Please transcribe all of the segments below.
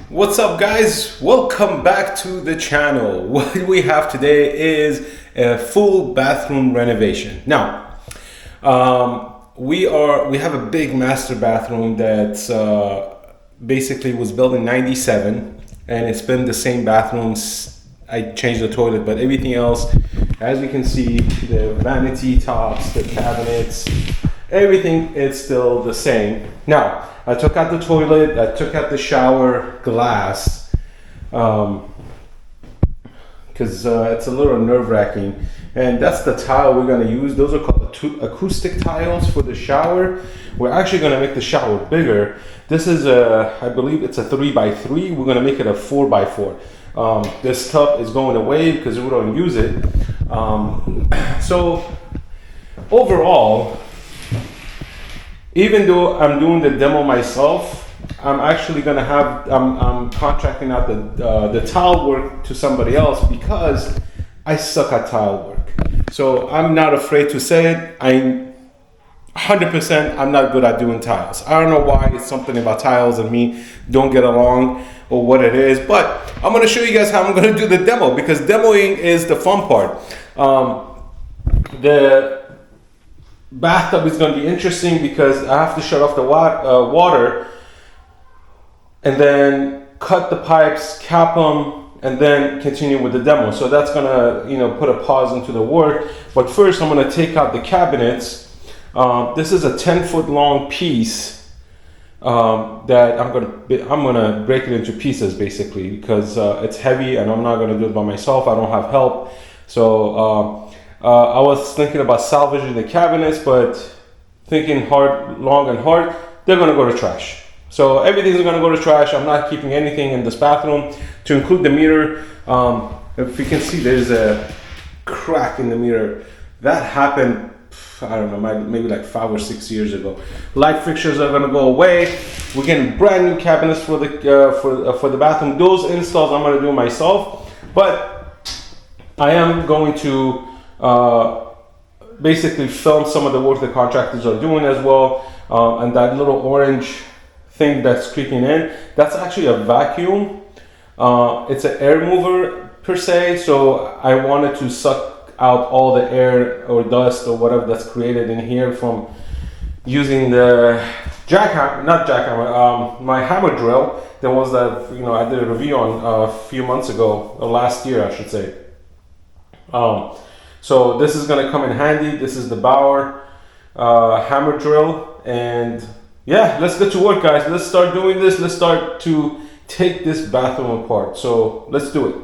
What's up, guys? Welcome back to the channel. What we have today is a full bathroom renovation. Now, we have a big master bathroom that's basically was built in '97, and it's been the same bathrooms. I changed the toilet, but everything else, as you can see, the vanity tops, the cabinets, everything is still the same. Now, I took out the toilet, I took out the shower glass, because it's a little nerve-wracking. And that's the tile we're gonna use. Those are called acoustic tiles for the shower. We're actually gonna make the shower bigger. This is I believe it's a 3x3. We're gonna make it a 4x4. This tub is going away because we don't use it. So overall, even though I'm doing the demo myself, I'm actually gonna I'm contracting out the tile work to somebody else because I suck at tile work. So I'm not afraid to say it. I'm 100%. I'm not good at doing tiles. I don't know why. It's something about tiles and me don't get along or what it is. But I'm gonna show you guys how I'm gonna do the demo because demoing is the fun part. The bathtub is going to be interesting because I have to shut off the water and then cut the pipes, cap them, and then continue with the demo. So that's going to, put a pause into the work. But first, I'm going to take out the cabinets. This is a 10-foot long piece that I'm going to break it into pieces basically because it's heavy and I'm not going to do it by myself. I don't have help. So I was thinking about salvaging the cabinets, but thinking long and hard, they're gonna go to trash. So everything's gonna go to trash. I'm not keeping anything in this bathroom. To include the mirror, if you can see, there's a crack in the mirror. That happened, I don't know, maybe like 5 or 6 years ago. Light fixtures are gonna go away. We're getting brand new cabinets for the bathroom. Those installs I'm gonna do myself, but I am going to basically film some of the work the contractors are doing as well. And that little orange thing that's creeping in, that's actually a vacuum. It's an air mover per se, so I wanted to suck out all the air or dust or whatever that's created in here from using the my hammer drill. There was that, I did a review on a few months ago, or last year I should say. So this is going to come in handy. This is the Bauer hammer drill. And yeah, let's get to work, guys. Let's start doing this. Let's start to take this bathroom apart. So let's do it.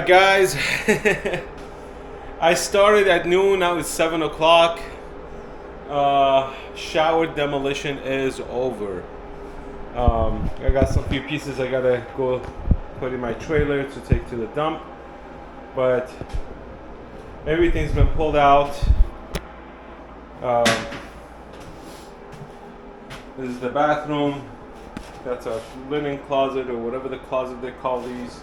Guys, I started at noon, now it's 7 o'clock. Shower demolition is over. I got some few pieces I gotta go put in my trailer to take to the dump, but everything's been pulled out. This is the bathroom. That's a linen closet, or whatever the closet they call these.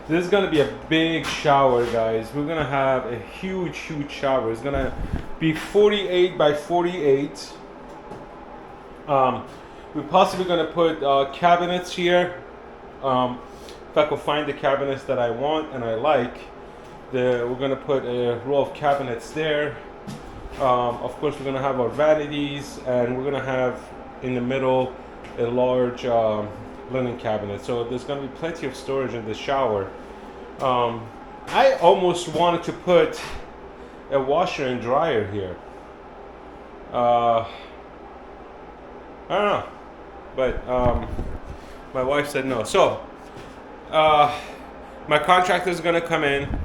This is gonna be a big shower, guys. We're gonna have a huge shower. It's gonna be 48 by 48. We're possibly gonna put cabinets here. If I could find the cabinets that I want and I like, we're gonna put a row of cabinets there. Of course, we're gonna have our vanities, and we're gonna have in the middle a large linen cabinet. So there's gonna be plenty of storage in the shower. I almost wanted to put a washer and dryer here. I don't know, but my wife said no. So my contractor is gonna come in.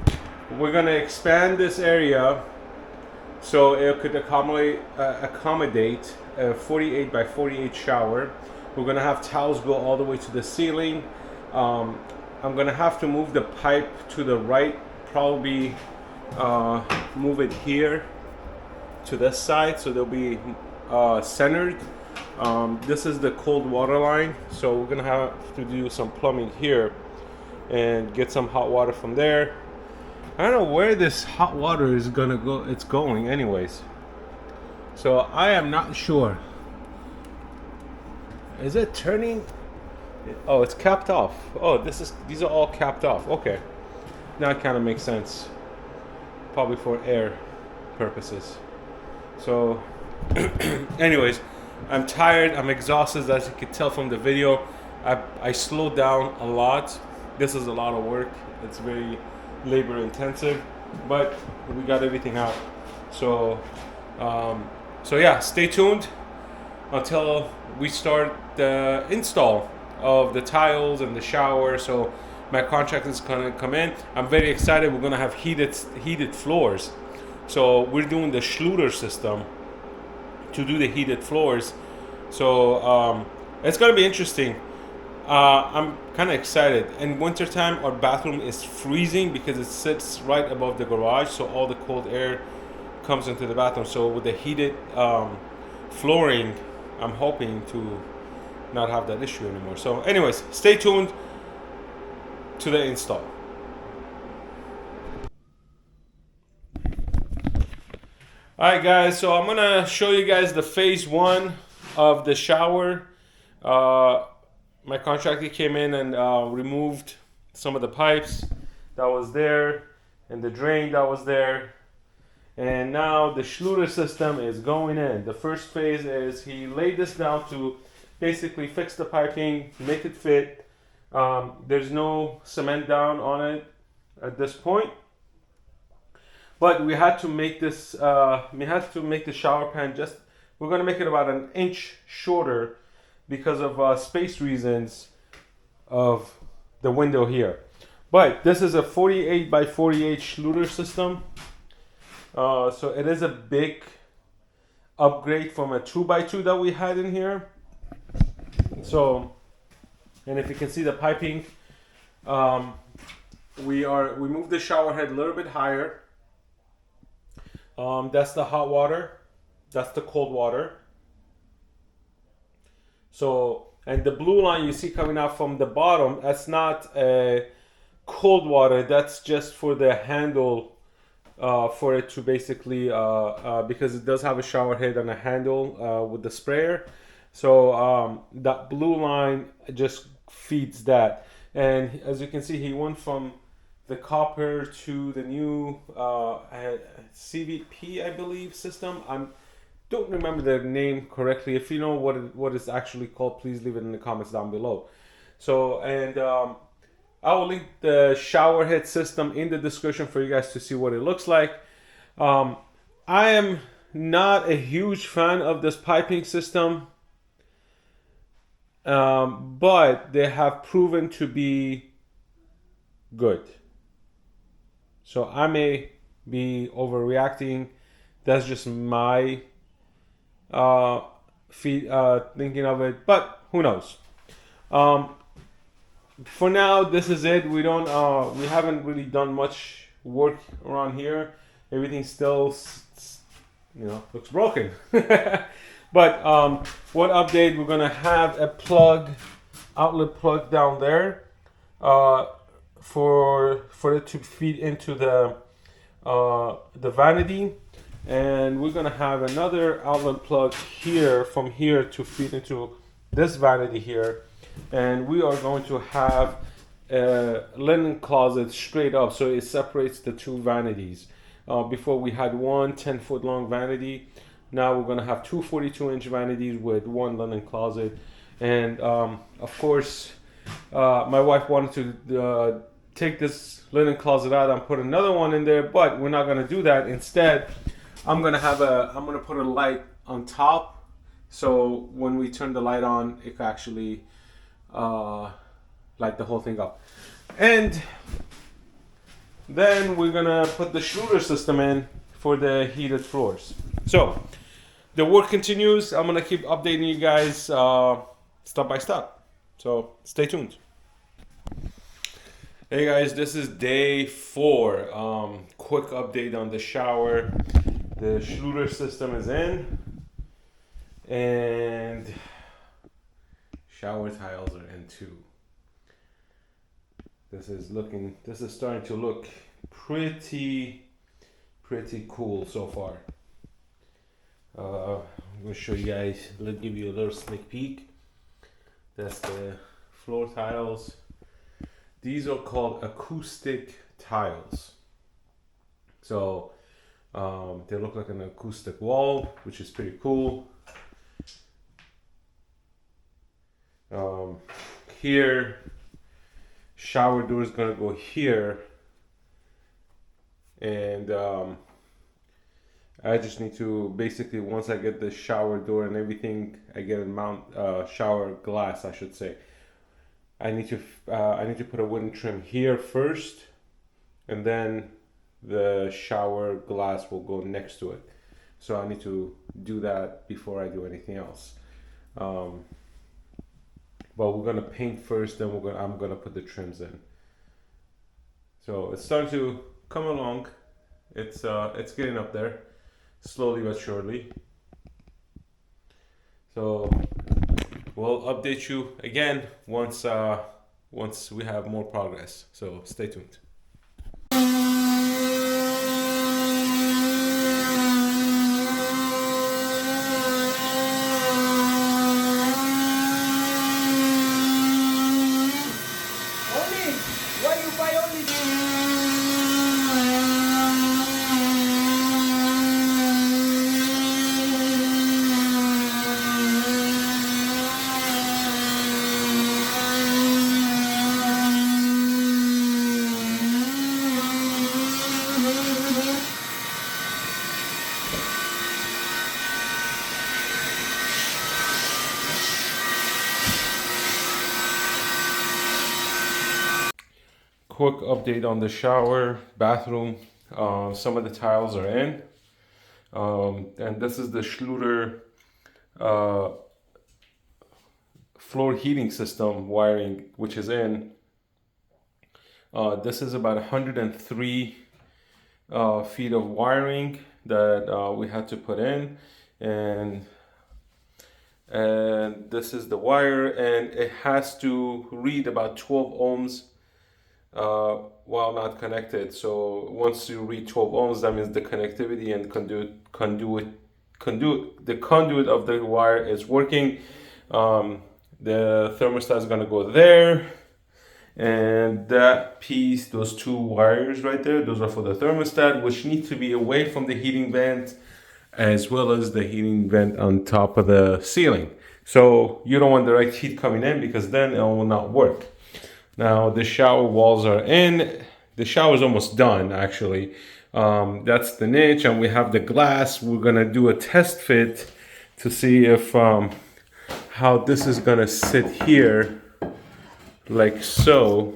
We're gonna expand this area so it could accommodate a 48 by 48 shower. We're gonna have towels go all the way to the ceiling. I'm gonna have to move the pipe to the right, probably move it here to this side so they'll be centered. This is the cold water line, so we're gonna have to do some plumbing here and get some hot water from there. I don't know where this hot water is gonna go. It's going anyways, so I am not sure. Is it turning? Oh, it's capped off. Oh, these are all capped off. Okay, now it kind of makes sense. Probably for air purposes. So anyways, I'm tired, I'm exhausted, as you can tell from the video. I slowed down a lot. This is a lot of work. It's very labor intensive, but we got everything out. So yeah, stay tuned until we start the install of the tiles and the shower. So my contractor is gonna come in. I'm very excited. We're gonna have heated floors. So we're doing the Schluter system to do the heated floors. So it's gonna be interesting. I'm kind of excited. In wintertime, our bathroom is freezing because it sits right above the garage, so all the cold air comes into the bathroom. So with the heated flooring, I'm hoping to not have that issue anymore. So anyways, stay tuned to the install. Alright guys, so I'm gonna show you guys the phase one of the shower. My contractor came in and removed some of the pipes that was there and the drain that was there, and now the Schluter system is going in. The first phase is he laid this down to basically fix the piping, make it fit. There's no cement down on it at this point, but we had to make this. We had to make the shower pan we're gonna make it about an inch shorter because of space reasons of the window here. But this is a 48 by 48 Schluter system. So it is a big upgrade from a 2x2 that we had in here. So, and if you can see the piping, we moved the shower head a little bit higher. That's the hot water. That's the cold water. So, and the blue line you see coming out from the bottom, that's not cold water. That's just for the handle, for it to basically, because it does have a shower head and a handle with the sprayer. So that blue line just feeds that. And as you can see, he went from the copper to the new CVP, I believe, system. Don't remember the name correctly. If you know what it's actually called, please leave it in the comments down below. So, and I will link the shower head system in the description for you guys to see what it looks like. I am not a huge fan of this piping system. but they have proven to be good. So I may be overreacting. That's just my thinking of it, but who knows? Um, for now, this is it. We haven't really done much work around here. Everything still, looks broken. But what update? We're gonna have a outlet plug down there, for it to feed into the vanity, and we're gonna have another outlet plug here from here to feed into this vanity here, and we are going to have a linen closet straight up, so it separates the two vanities. Before we had one 10-foot long vanity. Now we're gonna have two 42-inch vanities with one linen closet, and of course, my wife wanted to take this linen closet out and put another one in there, but we're not gonna do that. Instead, I'm gonna put a light on top, so when we turn the light on, it can actually light the whole thing up. And then we're gonna put the Schluter system in for the heated floors. So the work continues. I'm gonna keep updating you guys step by step. So stay tuned. Hey guys, this is day 4. Quick update on the shower. The Schluter system is in, and shower tiles are in too. This is starting to look pretty cool so far. I'm gonna show you guys, give you a little sneak peek. That's the floor tiles. These are called acoustic tiles. So they look like an acoustic wall, which is pretty cool. Here, shower door is gonna go here, and I just need to basically, once I get the shower door and everything, I get a shower glass, I should say. I need to put a wooden trim here first, and then the shower glass will go next to it. So I need to do that before I do anything else. But we're gonna paint first, then I'm gonna put the trims in. So it's starting to come along. It's getting up there, slowly but surely. So we'll update you again once we have more progress. So stay tuned. Quick update on the shower, bathroom. Some of the tiles are in. And this is the Schluter floor heating system wiring, which is in. This is about 103 feet of wiring that we had to put in, and this is the wire, and it has to read about 12 ohms while not connected. So once you read 12 ohms, that means the connectivity and the conduit of the wire is working. The thermostat is going to go there, and that piece, those two wires right there, those are for the thermostat, which need to be away from the heating vent, as well as the heating vent on top of the ceiling. So you don't want direct heat coming in, because then it will not work. Now the shower walls are in. The shower is almost done, actually. That's the niche, and we have the glass. We're gonna do a test fit to see if how this is gonna sit here, like so.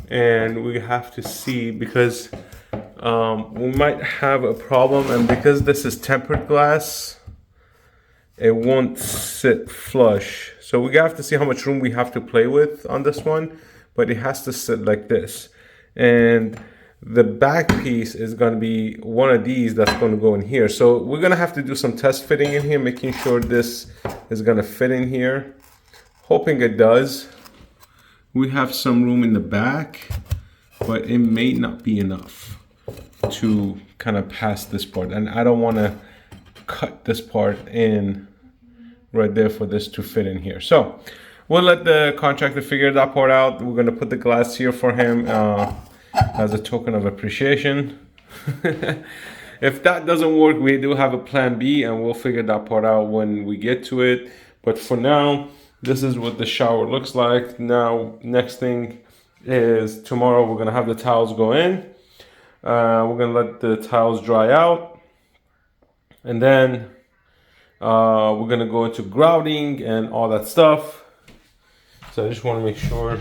And we have to see because we might have a problem, and because this is tempered glass, it won't sit flush. So we have to see how much room we have to play with on this one, but it has to sit like this. And the back piece is going to be one of these that's going to go in here. So we're going to have to do some test fitting in here, making sure this is going to fit in here. Hoping it does. We have some room in the back, but it may not be enough to kind of pass this part. And I don't want to cut this part in right there for this to fit in here. So we'll let the contractor figure that part out. We're going to put the glass here for him as a token of appreciation. If that doesn't work, we do have a plan B, and we'll figure that part out when we get to it. But for now, this is what the shower looks like. Now, next thing is tomorrow we're going to have the towels go in. We're going to let the towels dry out. And then we're going to go into grouting and all that stuff. So I just want to make sure.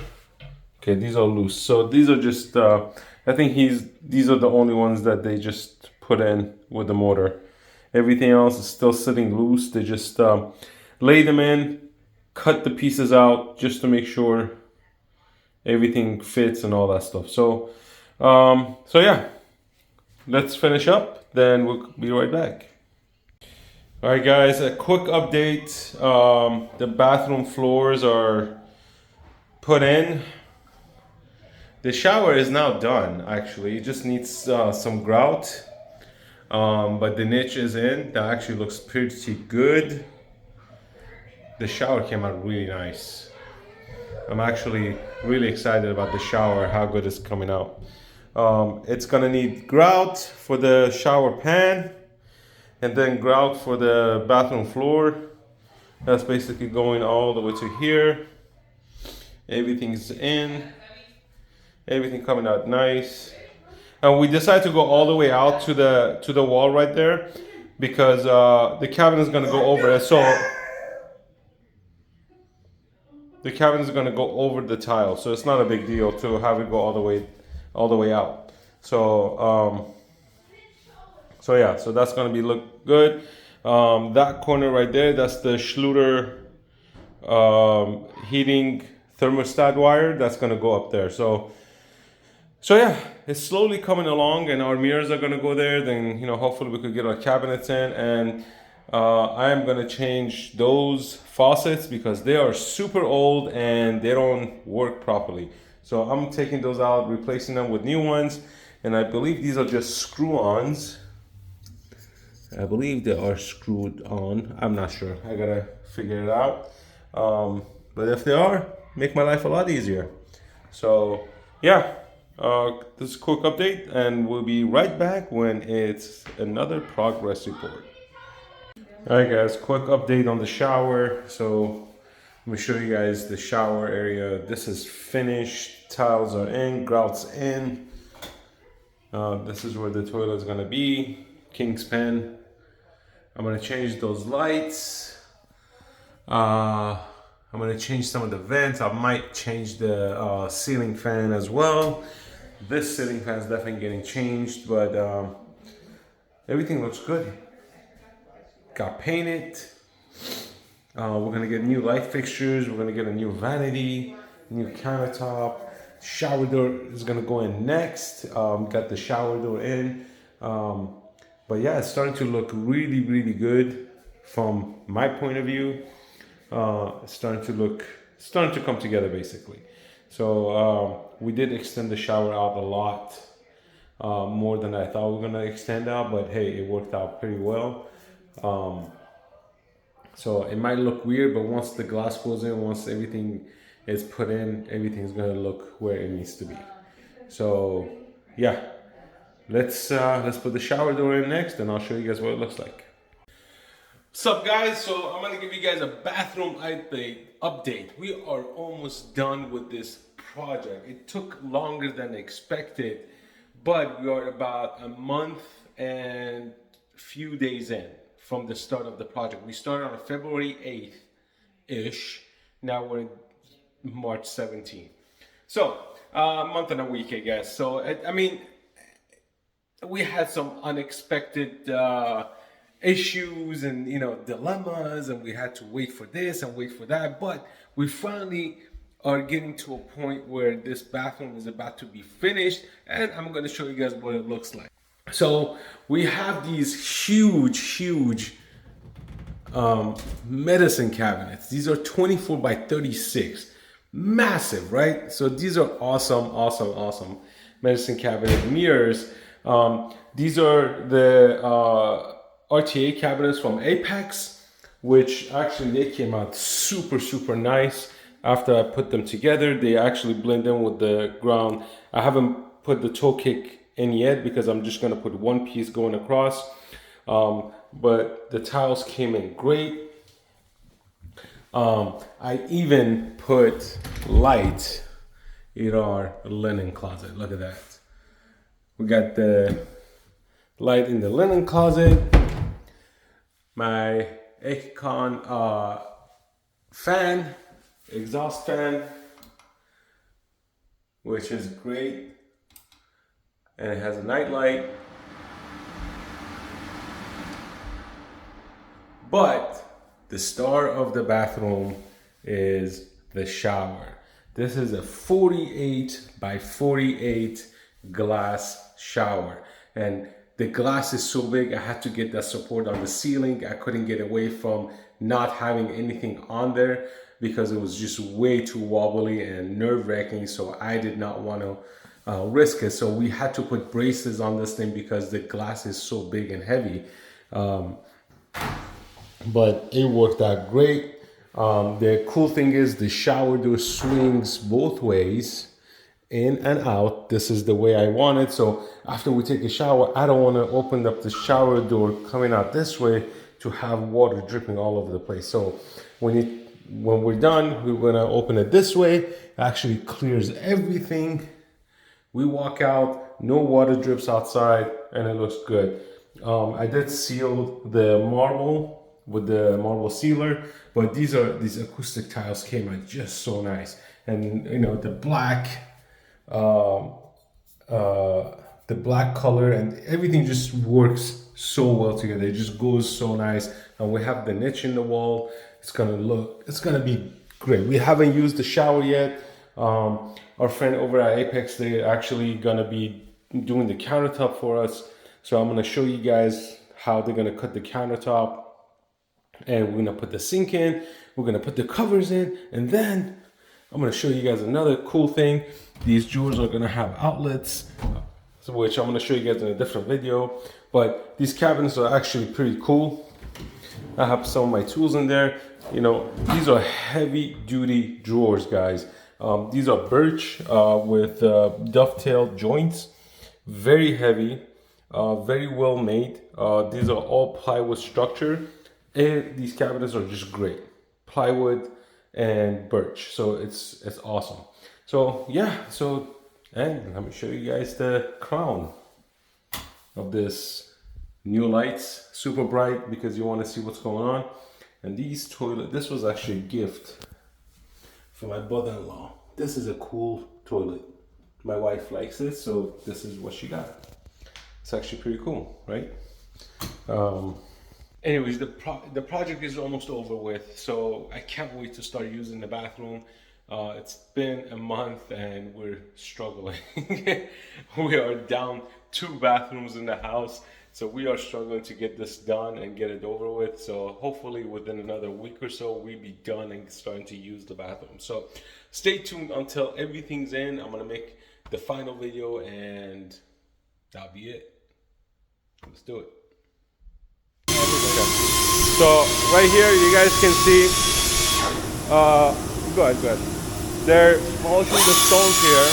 Okay, these are loose. So these are just, I think these are the only ones that they just put in with the motor. Everything else is still sitting loose. They just lay them in, cut the pieces out just to make sure everything fits and all that stuff. So yeah, let's finish up, then we'll be right back. All right, guys, a quick update. The bathroom floors are put in. The shower is now done, actually. It just needs some grout, but the niche is in. That actually looks pretty good. The shower came out really nice. I'm actually really excited about the shower, how good it's coming out. It's gonna need grout for the shower pan, and then grout for the bathroom floor. That's basically going all the way to here. Everything's in. Everything coming out nice. And we decided to go all the way out to the wall right there because the cabin is gonna go over it. So the cabin is going to go over the tile, so it's not a big deal to have it go all the way out. So yeah, so that's going to be look good. That corner right there, that's the Schluter heating thermostat wire that's going to go up there. So yeah, it's slowly coming along, and our mirrors are going to go there. Then hopefully we could get our cabinets in, and I am going to change those faucets because they are super old and they don't work properly. So I'm taking those out, replacing them with new ones, and I believe these are just screw-ons. I believe they are screwed on. I'm not sure. I gotta figure it out. But if they are, make my life a lot easier. So yeah, this is a quick update, and we'll be right back when it's another progress report. Alright guys, quick update on the shower. So let me show you guys the shower area. This is finished, towels are in, grout's in. This is where the toilet is gonna be, king's pen. I'm gonna change those lights. I'm gonna change some of the vents. I might change the ceiling fan as well. This ceiling fan is definitely getting changed, but everything looks good. Got painted. We're gonna get new light fixtures. We're gonna get a new vanity, new countertop. Shower door is gonna go in next. Got the shower door in. But yeah, it's starting to look really, really good from my point of view. It's starting to come together basically. So we did extend the shower out a lot more than I thought we were gonna extend out, but hey, it worked out pretty well. So it might look weird, but once the glass goes in, once everything is put in, everything's gonna look where it needs to be. So yeah, let's put the shower door in next, and I'll show you guys what it looks like. What's up guys? So I'm gonna give you guys a bathroom update. We are almost done with this project. It took longer than expected, but we are about a month and few days in from the start of the project. We started on February 8th ish. Now we're in March 17th. So, a month and a week, I guess. So, I mean, we had some unexpected issues and, you know, dilemmas, and we had to wait for this and wait for that. But we finally are getting to a point where this bathroom is about to be finished, and I'm going to show you guys what it looks like. So we have these huge medicine cabinets. These are 24 by 36, massive, right? So these are awesome medicine cabinet mirrors. These are the RTA cabinets from Apex, which actually they came out super nice. After I put them together, they actually blend in with the ground. I haven't put the toe kick in yet because I'm just gonna put one piece going across. But the tiles came in great. I even put light in our linen closet. Look at that. We got the light in the linen closet. My Akon fan, exhaust fan, which is great, and it has a night light. But the star of the bathroom is the shower. This is a 48 by 48 glass shower, and the glass is so big I had to get that support on the ceiling. I couldn't get away from not having anything on there because it was just way too wobbly and nerve-wracking, so I did not want to risk it. So we had to put braces on this thing because the glass is so big and heavy. But it worked out great. The cool thing is the shower door swings both ways, in and out. This is the way I want it. So after we take a shower, I don't want to open up the shower door coming out this way to have water dripping all over the place. So when we're done, we're gonna open it this way. It actually clears everything. We walk out, no water drips outside, and it looks good. I did seal the marble with the marble sealer, but these acoustic tiles came out just so nice. And you know, the black color and everything just works so well together. It just goes so nice. And we have the niche in the wall. It's gonna be great. We haven't used the shower yet. Our friend over at Apex, they're actually gonna be doing the countertop for us. So I'm gonna show you guys how they're gonna cut the countertop, and we're gonna put the sink in, we're gonna put the covers in, and then I'm gonna show you guys another cool thing. These drawers are gonna have outlets, which I'm gonna show you guys in a different video, but these cabinets are actually pretty cool. I have some of my tools in there. You know, these are heavy duty drawers, guys. These are birch with dovetail joints, very heavy, very well made. These are all plywood structure. And these cabinets are just great, plywood and birch, so it's awesome. So yeah, and let me show you guys the crown of this new lights, super bright because you want to see what's going on. And this was actually a gift for my brother-in-law. This is a cool toilet. My wife likes it, so this is what she got. It's actually pretty cool, right? Anyways, the project is almost over with, so I can't wait to start using the bathroom. It's been a month and we're struggling. We are down 2 bathrooms in the house, so we are struggling to get this done and get it over with. So hopefully within another week or so, we'll be done and starting to use the bathroom. So stay tuned until everything's in. I'm gonna make the final video and that'll be it. Let's do it. So right here, you guys can see, go ahead. They're polishing the stones here.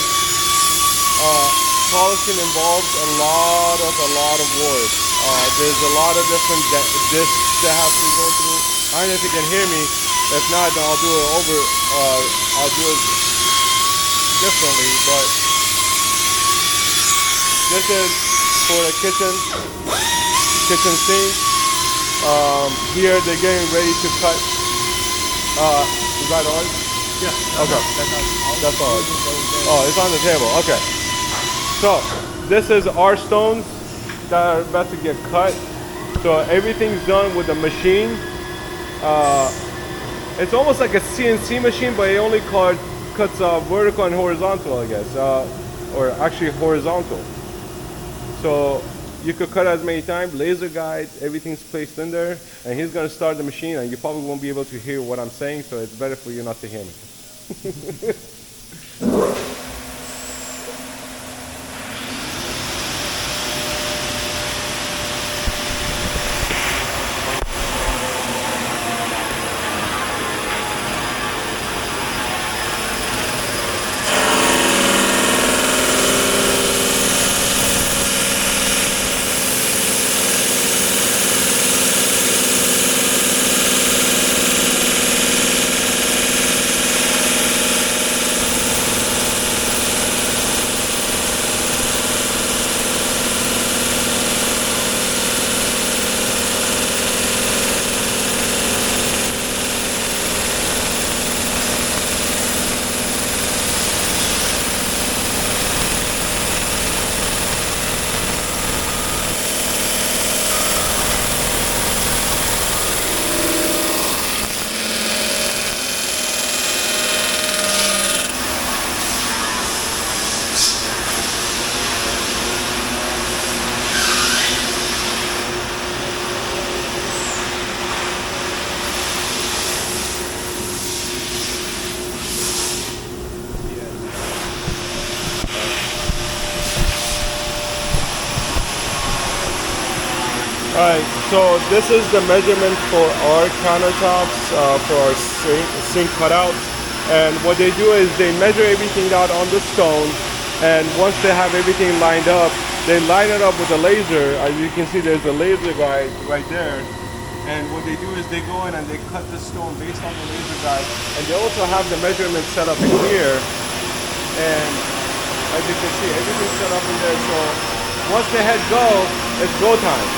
Polishing involves a lot of work. There's a lot of different discs that have to go through. I don't know if you can hear me. If not, then I'll do it over. I'll do it differently. But this is for the kitchen sink. Here they're getting ready to cut Is that ours? Yeah. Okay. That's ours. Oh, it's on the table. Okay. So this is our stones that are about to get cut. So everything's done with the machine. It's almost like a CNC machine, but it only cuts vertical and horizontal, I guess, or actually horizontal. So you could cut as many times, laser guide, everything's placed in there, and he's gonna start the machine, and you probably won't be able to hear what I'm saying, so it's better for you not to hear me. Alright, so this is the measurement for our countertops, for our sink cutouts. And what they do is they measure everything out on the stone, and once they have everything lined up, they line it up with a laser. As you can see, there's a laser guide right there. And what they do is they go in and they cut the stone based on the laser guide. And they also have the measurement set up in here. And as you can see, everything's set up in there. So once the head go, it's go time.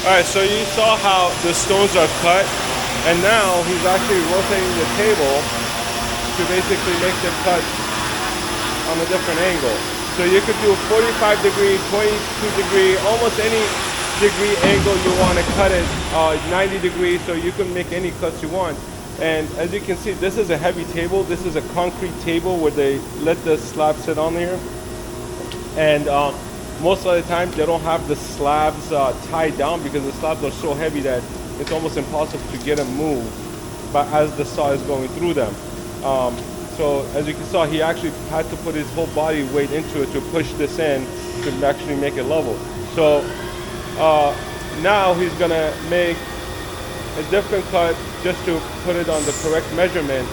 Alright, so you saw how the stones are cut, and now he's actually rotating the table to basically make them cut on a different angle. So you could do 45 degree, 22 degree, almost any degree angle you want to cut it, 90 degrees, so you can make any cuts you want. And as you can see, this is a heavy table. This is a concrete table where they let the slab sit on here. And most of the time they don't have the slabs tied down because the slabs are so heavy that it's almost impossible to get them moved, but as the saw is going through them. So as you can see, he actually had to put his whole body weight into it to push this in to actually make it level. So now he's gonna make a different cut just to put it on the correct measurement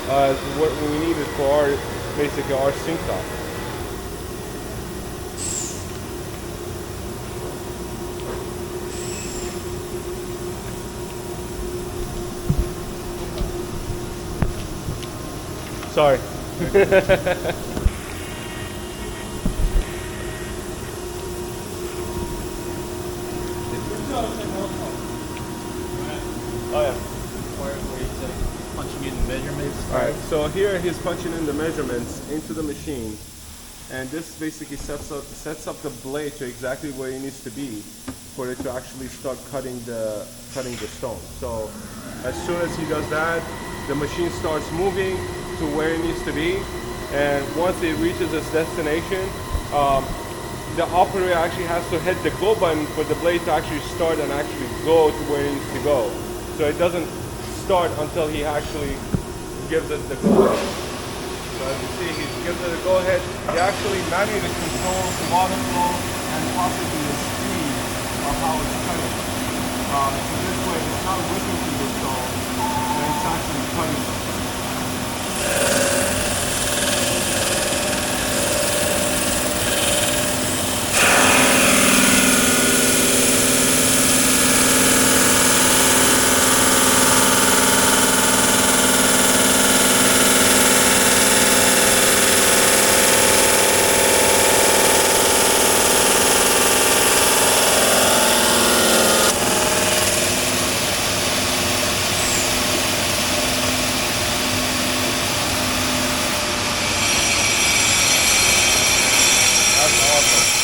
as what we needed for our, basically our sink top. Sorry. Oh yeah. Where he's like punching in measurements. Alright, so here he's punching in the measurements into the machine, and this basically sets up the blade to exactly where it needs to be for it to actually start cutting the stone. So As soon as he does that, the machine starts moving to where it needs to be. And once it reaches its destination, the operator actually has to hit the go button for the blade to actually start and actually go to where it needs to go. So it doesn't start until he actually gives it the go ahead. So as you see, he gives it a go ahead. He actually manually controls the water flow and possibly the speed of how it's cutting. So this way it's not whipping through the stone, and it's actually cutting them. That's awesome.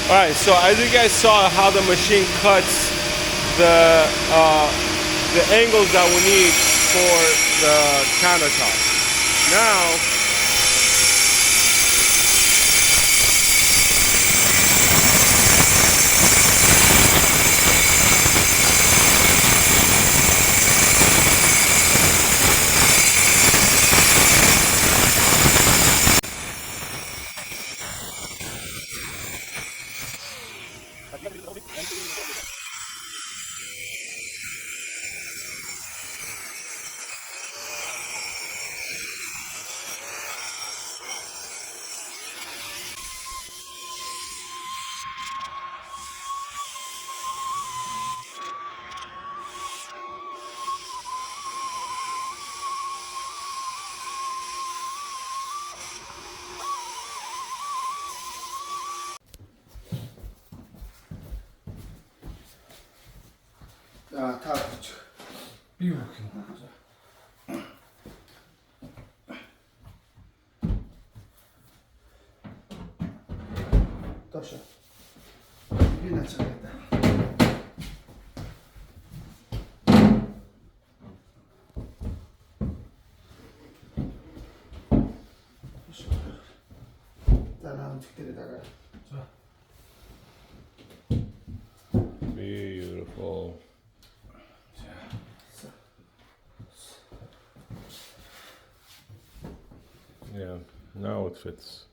All right, so as you guys saw how the machine cuts the angles that we need for the countertop. Now, 다 붙여. 이렇게. 다시. 이게 낫겠다. 따라온 책들에다가. 자. beautiful. Yeah, now it fits.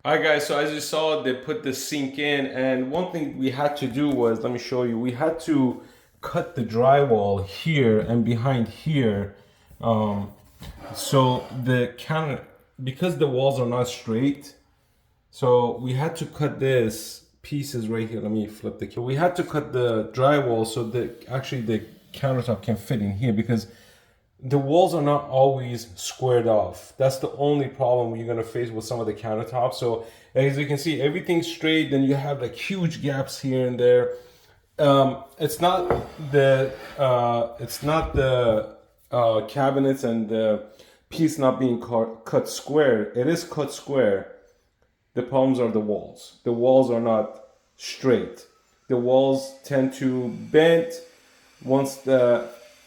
Alright guys, so as you saw, they put the sink in, and one thing we had to do was, let me show you, we had to cut the drywall here and behind here. So the counter, because the walls are not straight, so we had to cut this pieces right here. Let me flip the camera. We had to cut the drywall so that actually the countertop can fit in here, because the walls are not always squared off. That's the only problem you're gonna face with some of the countertops. So as you can see, everything's straight, then you have like huge gaps here and there. It's not the cabinets and the piece not being cut square. It is cut square. The problems are the walls. The walls are not straight. The walls tend to bend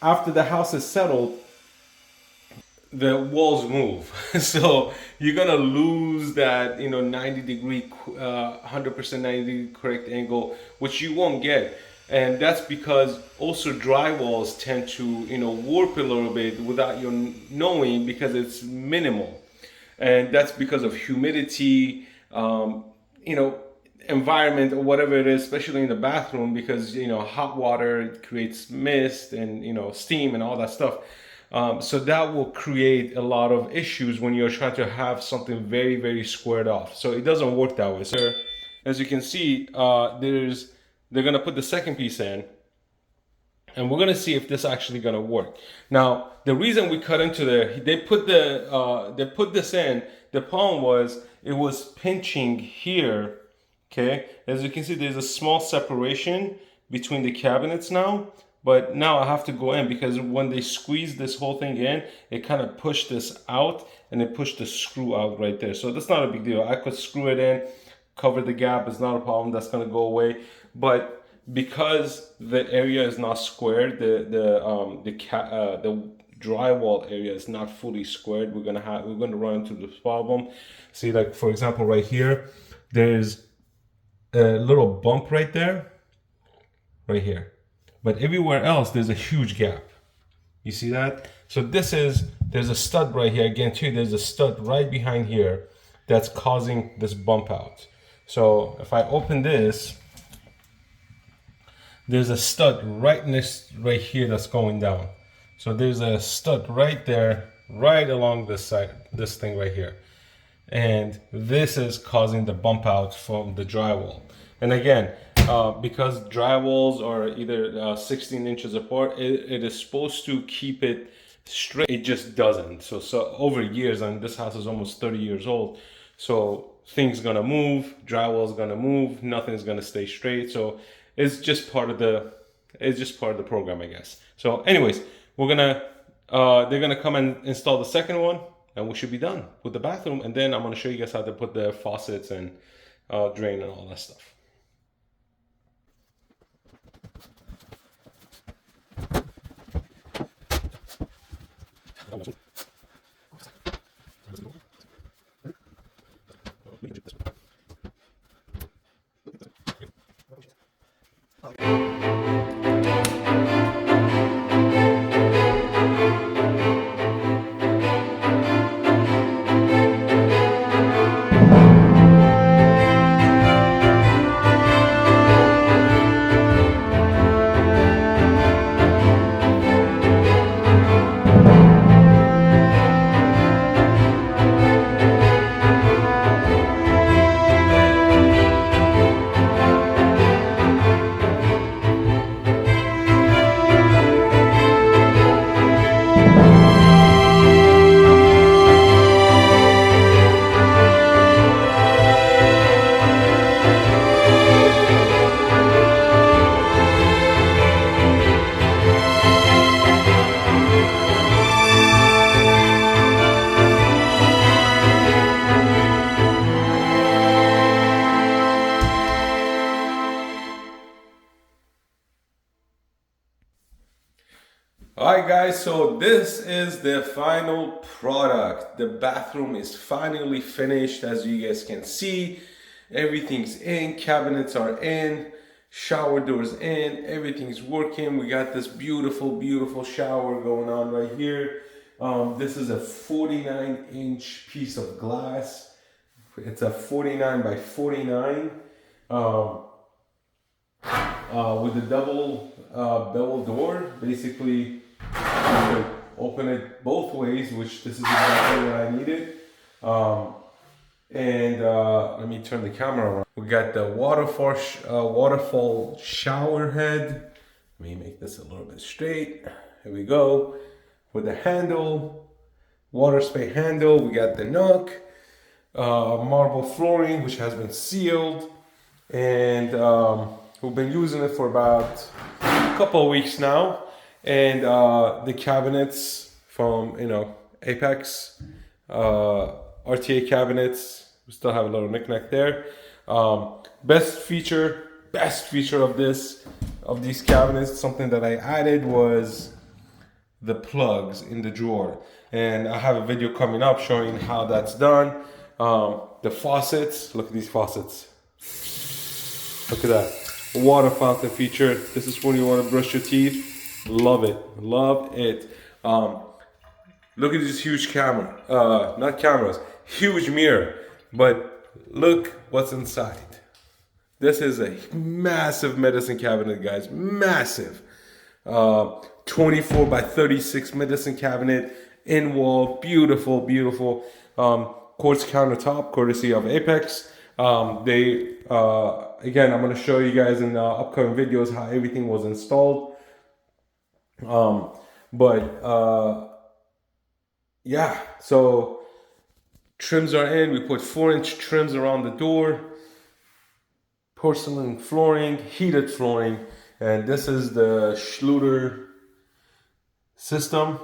after the house is settled. The walls move, so you're gonna lose that 90 degree 100% 90 degree correct angle, which you won't get. And that's because also drywalls tend to warp a little bit without you knowing, because it's minimal, and that's because of humidity, environment or whatever it is, especially in the bathroom, because hot water creates mist and steam and all that stuff. So that will create a lot of issues when you're trying to have something very, very squared off. So it doesn't work that way. So as you can see, they're gonna put the second piece in, and we're gonna see if this actually gonna work. Now, the reason we cut into there, they put this in. The problem was it was pinching here. Okay, as you can see, there's a small separation between the cabinets now. But now I have to go in because when they squeeze this whole thing in, it kind of pushed this out and it pushed the screw out right there. So that's not a big deal. I could screw it in, cover the gap. It's not a problem. That's gonna go away. But because the area is not squared, the drywall area is not fully squared, we're gonna run into this problem. See, like for example, right here, there's a little bump right there, right here. But everywhere else, there's a huge gap. You see that? So there's a stud right here. Again, too, there's a stud right behind here that's causing this bump out. So if I open this, there's a stud right here that's going down. So there's a stud right there, right along this side, this thing right here. And this is causing the bump out from the drywall. And again, because drywalls are either 16 inches apart, it is supposed to keep it straight. It just doesn't. So over years, and this house is almost 30 years old, so things gonna move, drywall's gonna move, nothing's gonna stay straight. So it's just part of the program, I guess. So anyways, they're gonna come and install the second one, and we should be done with the bathroom. And then I'm gonna show you guys how to put the faucets and drain and all that stuff. Alright guys, so this is the final product. The bathroom is finally finished. As you guys can see, everything's in, cabinets are in, shower doors in, everything's working. We got this beautiful shower going on right here. This is a 49-inch piece of glass. It's a 49 by 49 with a double bevel door. Basically, you can open it both ways, which this is exactly what I needed. Let me turn the camera around. We got the waterfall shower head. Let me make this a little bit straight. Here we go. With the handle, water spray handle. We got the nook, marble flooring, which has been sealed. And we've been using it for about a couple of weeks now. And the cabinets from, Apex, RTA cabinets, we still have a little knickknack there. Best feature of these cabinets, something that I added, was the plugs in the drawer. And I have a video coming up showing how that's done. The faucets, look at these faucets. Look at that. Water fountain feature. This is when you want to brush your teeth. Love it. Look at this huge camera. Not cameras, huge mirror. But look what's inside. This is a massive medicine cabinet, guys. Massive. 24 by 36 medicine cabinet. In wall. Beautiful. Quartz countertop, courtesy of Apex. Again, I'm going to show you guys in upcoming videos how everything was installed. But yeah, so trims are in. We put 4-inch trims around the door, porcelain flooring, heated flooring, and this is the Schluter system.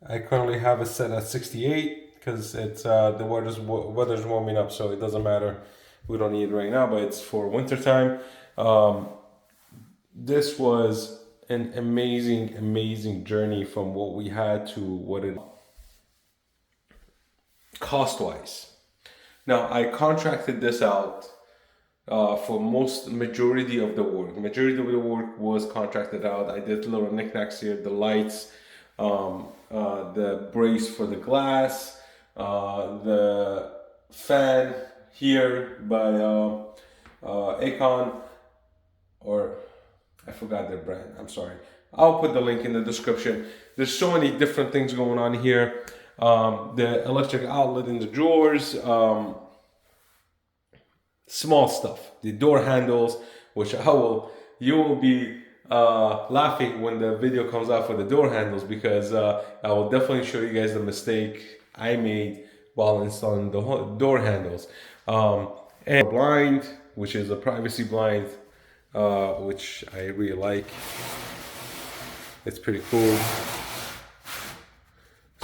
I currently have it set at 68 because it's the weather's warming up, so it doesn't matter. We don't need it right now, but it's for winter time. This was an amazing journey from what we had to what it cost wise. Now I contracted this out for majority of the work. Majority of the work was contracted out. I did little knickknacks here, the lights, the brace for the glass, the fan here by Acon, or I forgot their brand. I'm sorry. I'll put the link in the description. There's so many different things going on here. The electric outlet in the drawers, small stuff. The door handles, which you will be laughing when the video comes out for the door handles, because I will definitely show you guys the mistake I made while installing the door handles. And blind, which is a privacy blind, which I really like. It's pretty cool.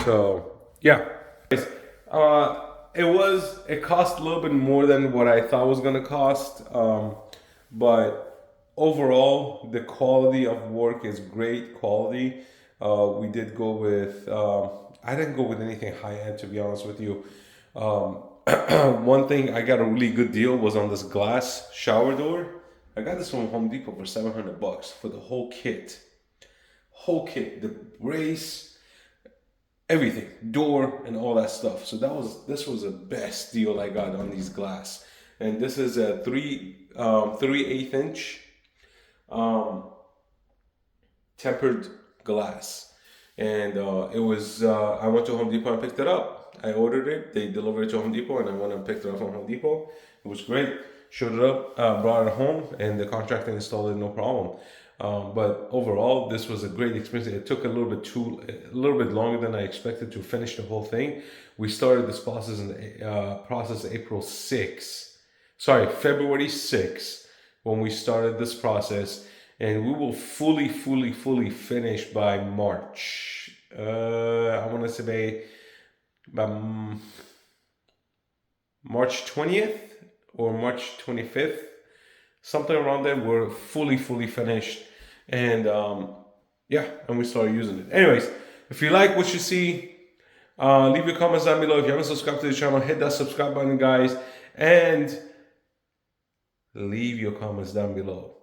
So yeah, it cost a little bit more than what I thought it was gonna cost, but overall the quality of work is great quality. We did go with I didn't go with anything high end, to be honest with you. One thing I got a really good deal was on this glass shower door. I got this from Home Depot for $700 for the whole kit. The brace, everything, door and all that stuff. So this was the best deal I got on these glass. And this is a 3/8 inch tempered glass. And it was I went to Home Depot and picked it up. I ordered it, they delivered it to Home Depot, and I went and picked it up from Home Depot. It was great. Showed it up, brought it home, and the contractor installed it, no problem. But overall, this was a great experience. It took a little bit longer than I expected to finish the whole thing. We started this process February 6th, when we started this process, and we will fully finish by March. I want to say by March 20th or March 25th, something around there. We're fully finished, and and we started using it. Anyways, if you like what you see, leave your comments down below. If you haven't subscribed to the channel, hit that subscribe button, guys, and leave your comments down below.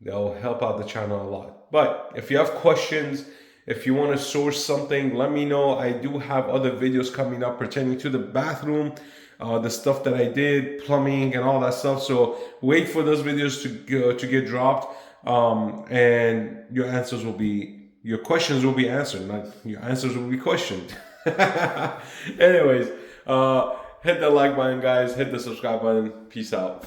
That will help out the channel a lot. But if you have questions, if you want to source something, let me know. I do have other videos coming up pertaining to the bathroom, the stuff that I did, plumbing and all that stuff. So wait for those videos to get dropped, and your questions will be answered, not your answers will be questioned. Anyways, hit the like button, guys. Hit the subscribe button. Peace out.